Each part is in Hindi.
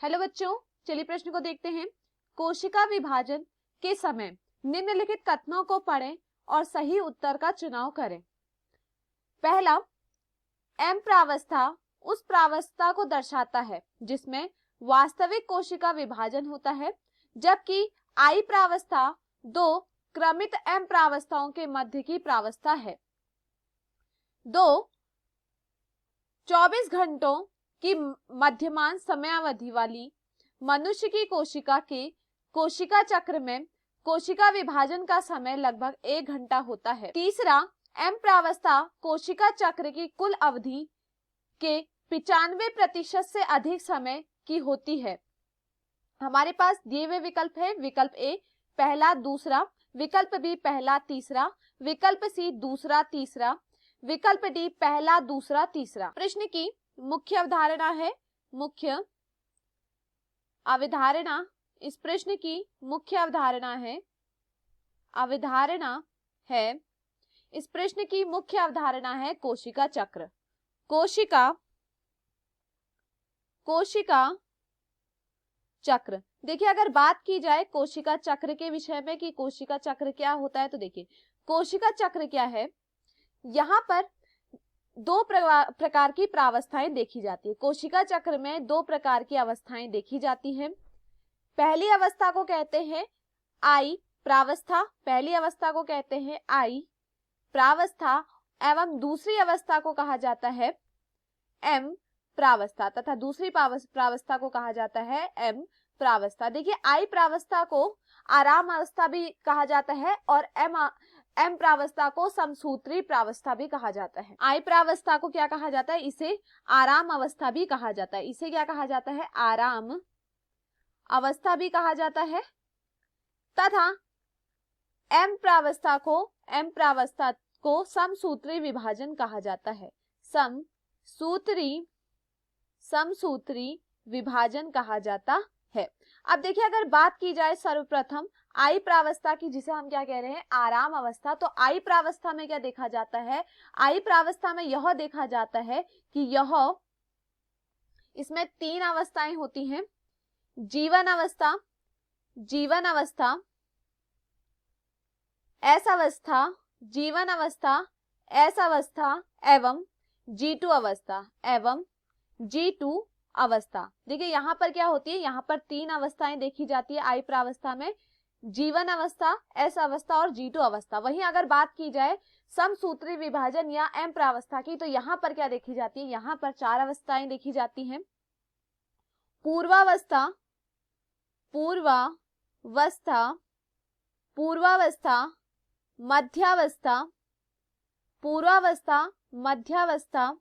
हेलो बच्चों, चलिए प्रश्न को देखते हैं। कोशिका विभाजन के समय निम्नलिखित कथनों को पढ़ें और सही उत्तर का चुनाव करें। पहला, एम प्रावस्था उस प्रावस्था को दर्शाता है जिसमें वास्तविक कोशिका विभाजन होता है, जबकि आई प्रावस्था दो क्रमित एम प्रावस्थाओं के मध्य की प्रावस्था है। 24 घंटों की मध्यमान समयावधि वाली मनुष्य की कोशिका के कोशिका चक्र में कोशिका विभाजन का समय लगभग 1 घंटा होता है। तीसरा, एम प्रावस्था कोशिका चक्र की कुल अवधि के 95% से अधिक समय की होती है। हमारे पास दिए हुए विकल्प है। विकल्प ए पहला दूसरा, विकल्प बी पहला तीसरा, विकल्प सी दूसरा तीसरा, विकल्प डी पहला दूसरा तीसरा। प्रश्न की मुख्य अवधारणा है, मुख्य अवधारणा, इस प्रश्न की मुख्य अवधारणा है, अवधारणा है, इस प्रश्न की मुख्य अवधारणा है कोशिका चक्र। कोशिका चक्र। देखिए, अगर बात की जाए कोशिका चक्र के विषय में कि कोशिका चक्र क्या होता है, तो देखिए कोशिका चक्र क्या है। यहाँ पर दो प्रकार की प्रावस्थाएं देखी जाती है। कोशिका चक्र में दो प्रकार की अवस्थाएं देखी जाती हैं। पहली अवस्था को कहते हैं आई प्रावस्था, पहली अवस्था को कहते हैं आई प्रावस्था, एवं दूसरी अवस्था को कहा जाता है एम प्रावस्था, तथा दूसरी प्रावस्था को कहा जाता है एम प्रावस्था। देखिए, आई प्रावस्था को आराम अवस्था भी कहा जाता है और एम प्रावस्था को समसूत्री प्रावस्था भी कहा जाता है। आई प्रावस्था को क्या कहा जाता है? इसे आराम अवस्था भी कहा जाता है। इसे क्या कहा जाता है? आराम अवस्था भी कहा जाता है। तथा एम प्रावस्था को समसूत्री विभाजन कहा जाता है। समसूत्री विभाजन कहा जाता है। अब देखिए, अगर बात की जाए सर्वप्रथम आई प्रावस्था की, जिसे हम क्या कह रहे हैं? आराम अवस्था। तो आई प्रावस्था में क्या देखा जाता है? आई प्रावस्था में यह देखा जाता है कि इसमें 3 अवस्थाएं होती हैं। जीवन अवस्था, एस अवस्था एवं G2 अवस्था। देखिए, यहाँ पर क्या होती है? यहाँ पर 3 अवस्थाएं देखी जाती है आई प्रावस्था में, जीवन अवस्था, एस अवस्था और G2 अवस्था। वहीं अगर बात की जाए समसूत्री विभाजन या एम प्रावस्था की, तो यहाँ पर क्या देखी जाती है? यहाँ पर 4 अवस्थाएं देखी जाती हैं। पूर्वावस्था, मध्यावस्था,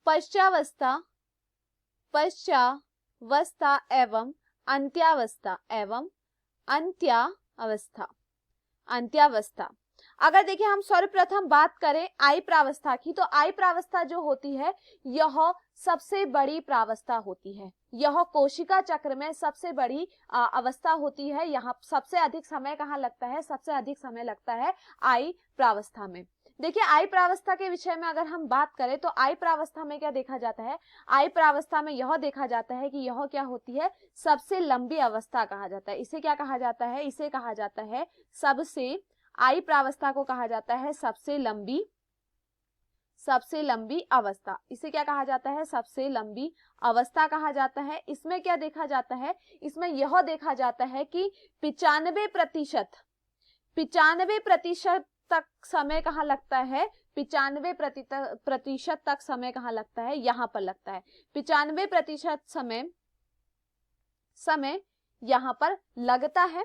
पश्चावस्था एवं अंत्यावस्था। अगर देखिए हम सर्वप्रथम बात करें आई प्रावस्था की, तो आई प्रावस्था जो होती है यह सबसे बड़ी प्रावस्था होती है। यह कोशिका चक्र में सबसे बड़ी अवस्था होती है। यहाँ सबसे अधिक समय कहाँ लगता है? सबसे अधिक समय लगता है आई प्रावस्था में। देखिए, आई प्रावस्था के विषय में अगर हम बात करें तो आई प्रावस्था में क्या देखा जाता है? आई प्रावस्था में यह देखा जाता है कि यह क्या होती है? सबसे लंबी अवस्था कहा जाता है। इसे क्या कहा जाता है? इसे कहा जाता है सबसे, आई प्रावस्था को कहा जाता है सबसे लंबी अवस्था। इसे क्या कहा जाता है? सबसे लंबी अवस्था कहा जाता है। इसमें क्या देखा जाता है? इसमें यह देखा जाता है कि 95% तक समय कहाँ लगता है? 95% तक समय कहाँ लगता है? यहाँ पर लगता है। 95% समय यहाँ पर लगता है।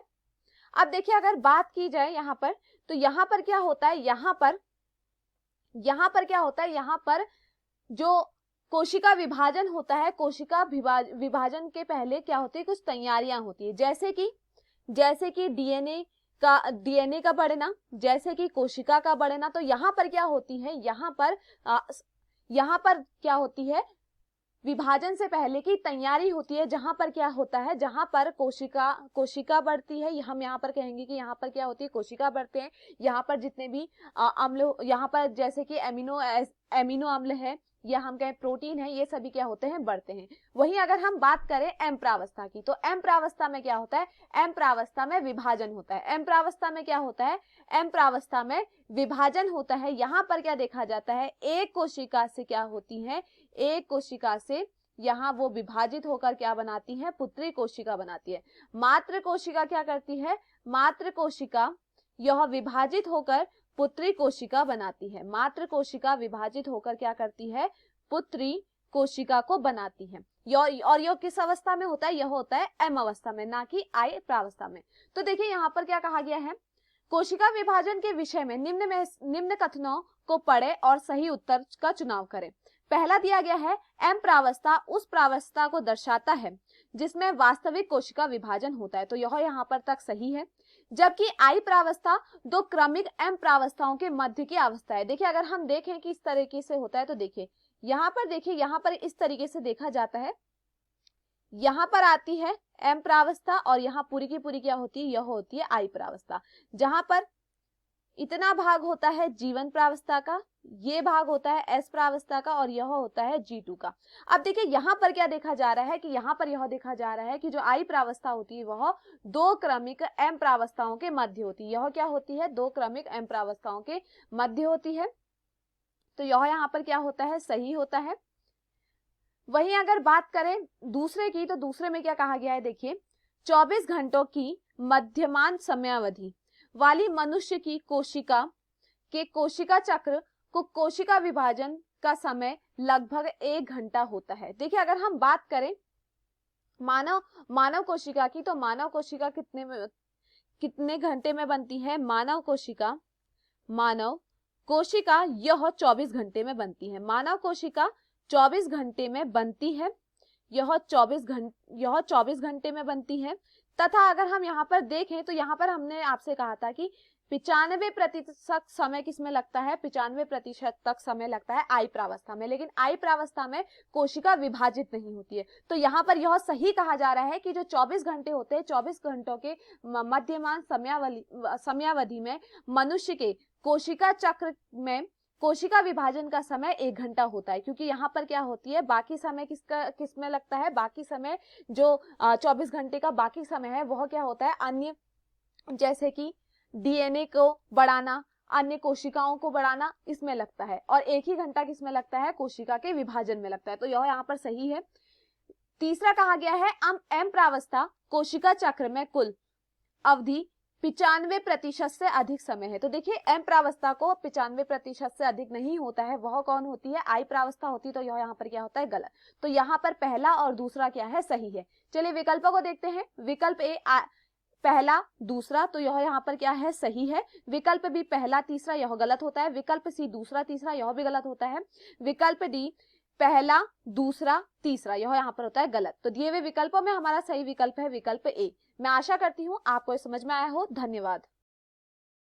अब देखिए, अगर बात की जाए यहाँ पर, तो यहाँ पर क्या होता है? यहाँ पर जो कोशिका विभाजन होता है, कोशिका विभाजन के पहले क्या होती है? कुछ तैयारियां होती है, जैसे कि डीएनए का बढ़ना, जैसे कि कोशिका का बढ़ना। तो यहाँ पर क्या होती है? यहाँ पर क्या होती है? विभाजन से पहले की तैयारी होती है, जहां पर क्या होता है? जहां पर कोशिका बढ़ती है। हम यहाँ पर कहेंगे कि यहाँ पर क्या होती है? कोशिका बढ़ते हैं। यहाँ पर जितने भी अम्ल, यहाँ पर जैसे कि एमिनो अम्ल है, या हम कहें प्रोटीन है, ये सभी क्या होते हैं, बढ़ते हैं। वहीं अगर हम बात करें एम प्रावस्था की, तो एम प्रावस्था में क्या होता है, एम प्रावस्था में विभाजन होता है। एम प्रावस्था में क्या होता है, एम प्रावस्था में विभाजन होता है। यहां पर क्या देखा जाता है, एक कोशिका से क्या होती है, एक कोशिका से यहाँ वो विभाजित होकर क्या बनाती है, पुत्री कोशिका बनाती है। मात्र कोशिका क्या करती है, मात्र कोशिका यह विभाजित होकर पुत्री कोशिका बनाती है। मात्र कोशिका विभाजित होकर क्या करती है, पुत्री कोशिका को बनाती है। और यह किस अवस्था में होता है, यह होता है एम अवस्था में, ना कि आई प्रावस्था में। तो देखिए यहाँ पर क्या कहा गया है, कोशिका विभाजन के विषय में निम्न कथनों को पढ़े और सही उत्तर का चुनाव करें। पहला दिया गया है, एम प्रावस्था उस प्रावस्था को दर्शाता है जिसमें वास्तविक कोशिका विभाजन होता है, तो यह यहाँ पर तक सही है। जबकि आई प्रावस्था दो क्रमिक एम प्रावस्थाओं के मध्य की अवस्था है। देखिए अगर हम देखें कि इस तरीके से होता है, तो देखिए यहाँ पर इस तरीके से देखा जाता है, यहाँ पर आती है एम प्रावस्था और यहाँ पूरी की पूरी क्या होती है, यह होती है आई प्रावस्था। जहां पर इतना भाग होता है जीवन प्रावस्था का, ये भाग होता है एस प्रावस्था का और यह होता है G2 का। अब देखिए यहाँ पर क्या देखा जा रहा है कि यहाँ पर यह देखा जा रहा है कि जो आई प्रावस्था होती है वह दो क्रमिक एम प्रावस्थाओं के मध्य होती है। यह क्या होती है, दो क्रमिक एम प्रावस्थाओं के मध्य होती है, तो यह यहाँ पर क्या होता है, सही होता है। वहीं अगर बात करें दूसरे की, तो दूसरे में क्या कहा गया है, देखिए 24 घंटों की मध्यमान समयावधि वाली मनुष्य की कोशिका के कोशिका चक्र को कोशिका विभाजन का समय लगभग 1 घंटा होता है। देखिए अगर हम बात करें मानव कोशिका की, तो मानव कोशिका कितने घंटे में बनती है, मानव कोशिका यह 24 घंटे में बनती है। मानव कोशिका 24 घंटे में बनती है, यह 24 घंटे में बनती है। तथा अगर हम यहाँ पर देखें तो यहाँ पर हमने आपसे कहा था कि 95% समय किसमें लगता है, 95% तक समय लगता है आई प्रावस्था में, लेकिन आई प्रावस्था में कोशिका विभाजित नहीं होती है। तो यहाँ पर यह सही कहा जा रहा है कि जो 24 घंटे होते हैं, 24 घंटों के मध्यमान समयावधि में मनुष्य के कोशिका चक्र में कोशिका विभाजन का समय 1 घंटा होता है, क्योंकि यहाँ पर क्या होती है, बाकी समय किसमें लगता है, बाकी समय जो 24 घंटे का बाकी समय है वह क्या होता है, अन्य जैसे कि डीएनए को बढ़ाना, अन्य कोशिकाओं को बढ़ाना, इसमें लगता है, और 1 ही घंटा किसमें लगता है, कोशिका के विभाजन में लगता है। तो यह यहाँ पर सही है। तीसरा कहा गया है, एम प्रावस्था कोशिका चक्र में कुल अवधि 95% से अधिक समय है। तो देखिए एम प्रावस्था को 95% से अधिक नहीं होता है, वह कौन होती है, आई प्रावस्था होती है। तो यह यहाँ पर क्या होता है, गलत। तो यहाँ पर पहला और दूसरा क्या है, सही है। चलिए विकल्पों को देखते हैं। विकल्प ए पहला दूसरा, तो यह यहाँ पर क्या है, सही है। विकल्प बी पहला तीसरा, यह गलत होता है। विकल्प सी दूसरा तीसरा, यह भी गलत होता है। विकल्प डी पहला दूसरा तीसरा, यह यहाँ पर होता है गलत। तो दिए हुए विकल्पों में हमारा सही विकल्प है विकल्प ए। मैं आशा करती हूँ आपको समझ में आया हो। धन्यवाद।